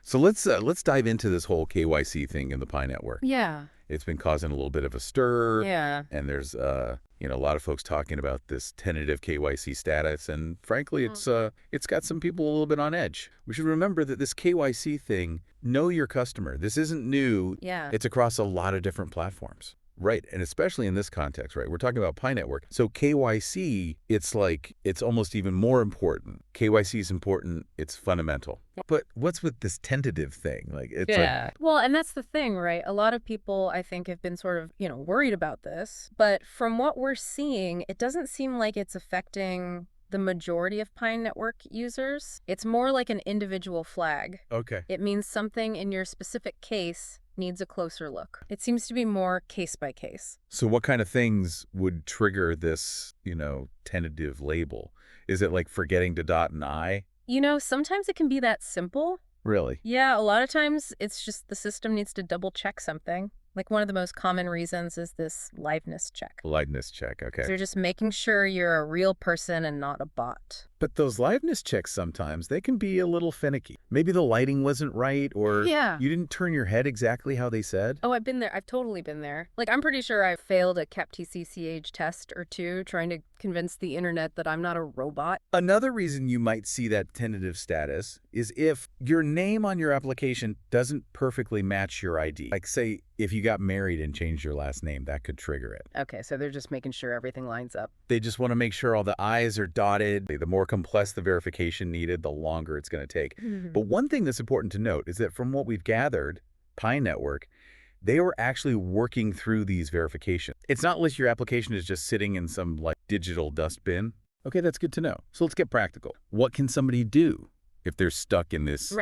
So let's dive into this whole KYC thing in the Pi network. Yeah. It's been causing a little bit of a stir. Yeah. And there's a lot of folks talking about this tentative KYC status, and frankly, it's got some people a little bit on edge. We should remember that this KYC thing, know your customer. This isn't new. Yeah. It's across a lot of different platforms. Right, and especially in this context, right? We're talking about Pi Network. So KYC, it's almost even more important. KYC is important, it's fundamental. But what's with this tentative thing? Well, and that's the thing, right? A lot of people, I think, have been sort of, worried about this. But from what we're seeing, it doesn't seem like it's affecting the majority of Pi Network users. It's more like an individual flag. Okay. It means something in your specific case needs a closer look. It seems to be more case by case. So what kind of things would trigger this, tentative label? Is it like forgetting to dot an I? Sometimes it can be that simple. Really? Yeah, a lot of times it's just the system needs to double check something. Like one of the most common reasons is this liveness check. Liveness check, okay. So they're just making sure you're a real person and not a bot. But those liveness checks sometimes, they can be a little finicky. Maybe the lighting wasn't right, or you didn't turn your head exactly how they said. Oh, I've been there. I've totally been there. Like, I'm pretty sure I failed a CAP-TCCH test or two trying to convince the internet that I'm not a robot. Another reason you might see that tentative status is if your name on your application doesn't perfectly match your ID. Like, say, if you got married and changed your last name, that could trigger it. Okay, so they're just making sure everything lines up. They just want to make sure all the I's are dotted. The more complex the verification needed, the longer it's going to take. But one thing that's important to note is that from what we've gathered, Pi Network, they were actually working through these verifications. It's not like your application is just sitting in some digital dustbin. Okay, that's good to know. So let's get practical. What can somebody do if they're stuck in this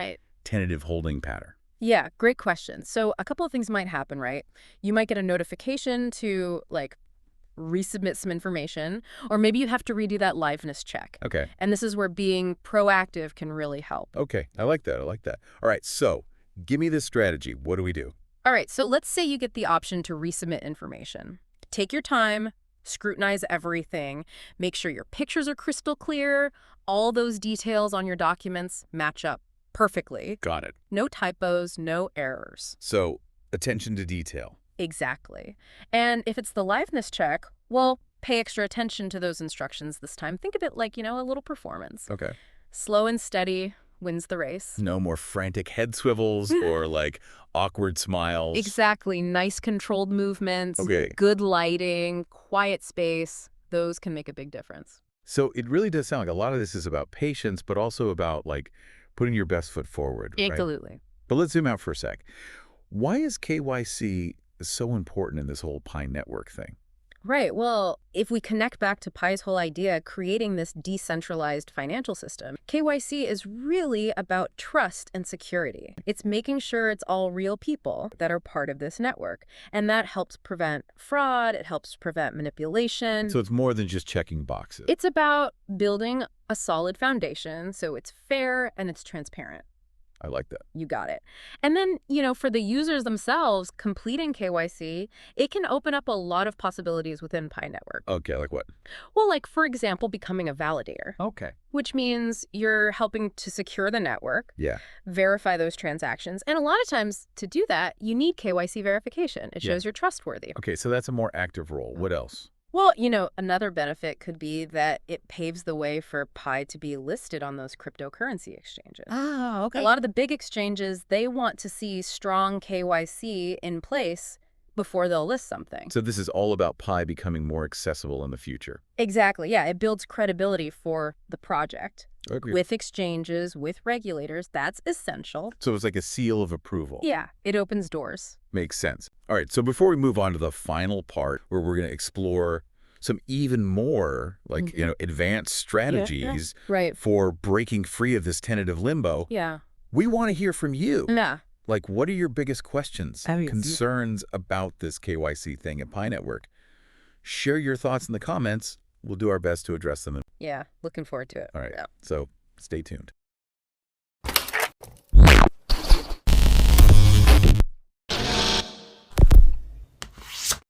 tentative holding pattern? Yeah, great question. So a couple of things might happen, right? You might get a notification to resubmit some information, or maybe you have to redo that liveness check. Okay. And this is where being proactive can really help. Okay, I like that. All right, so give me this strategy. What do we do? All right, so let's say you get the option to resubmit information. Take your time, scrutinize everything, make sure your pictures are crystal clear, all those details on your documents match up perfectly. Got it. No typos, no errors. So attention to detail. Exactly. And if it's the liveness check, well, pay extra attention to those instructions this time. Think of it like, a little performance. Okay. Slow and steady wins the race. No more frantic head swivels or awkward smiles. Exactly. Nice controlled movements, Okay. Good lighting, quiet space. Those can make a big difference. So it really does sound like a lot of this is about patience, but also about putting your best foot forward. Right? Absolutely. But let's zoom out for a sec. Why is KYC so important in this whole Pi Network thing? Right. Well, if we connect back to Pi's whole idea, creating this decentralized financial system, KYC is really about trust and security. It's making sure it's all real people that are part of this network. And that helps prevent fraud. It helps prevent manipulation. So it's more than just checking boxes. It's about building a solid foundation so it's fair and it's transparent. I like that. You got it. And then, for the users themselves, completing KYC, it can open up a lot of possibilities within Pi Network. Okay, like what? Well, for example, becoming a validator. Okay. Which means you're helping to secure the network, Yeah. verify those transactions. And a lot of times to do that, you need KYC verification. It shows you're trustworthy. Okay, so that's a more active role. What else? Well, another benefit could be that it paves the way for Pi to be listed on those cryptocurrency exchanges. Oh, okay. A lot of the big exchanges, they want to see strong KYC in place before they'll list something. So this is all about Pi becoming more accessible in the future. Exactly. Yeah, it builds credibility for the project. Okay. With exchanges, with regulators. That's essential. So it's like a seal of approval. Yeah, it opens doors. Makes sense. All right, so before we move on to the final part where we're going to explore some even more advanced strategies for breaking free of this tentative limbo, we want to hear from you. Yeah. What are your biggest questions, concerns about this KYC thing at Pi Network? Share your thoughts in the comments. We'll do our best to address them. Yeah, looking forward to it. All right, Yeah. so stay tuned.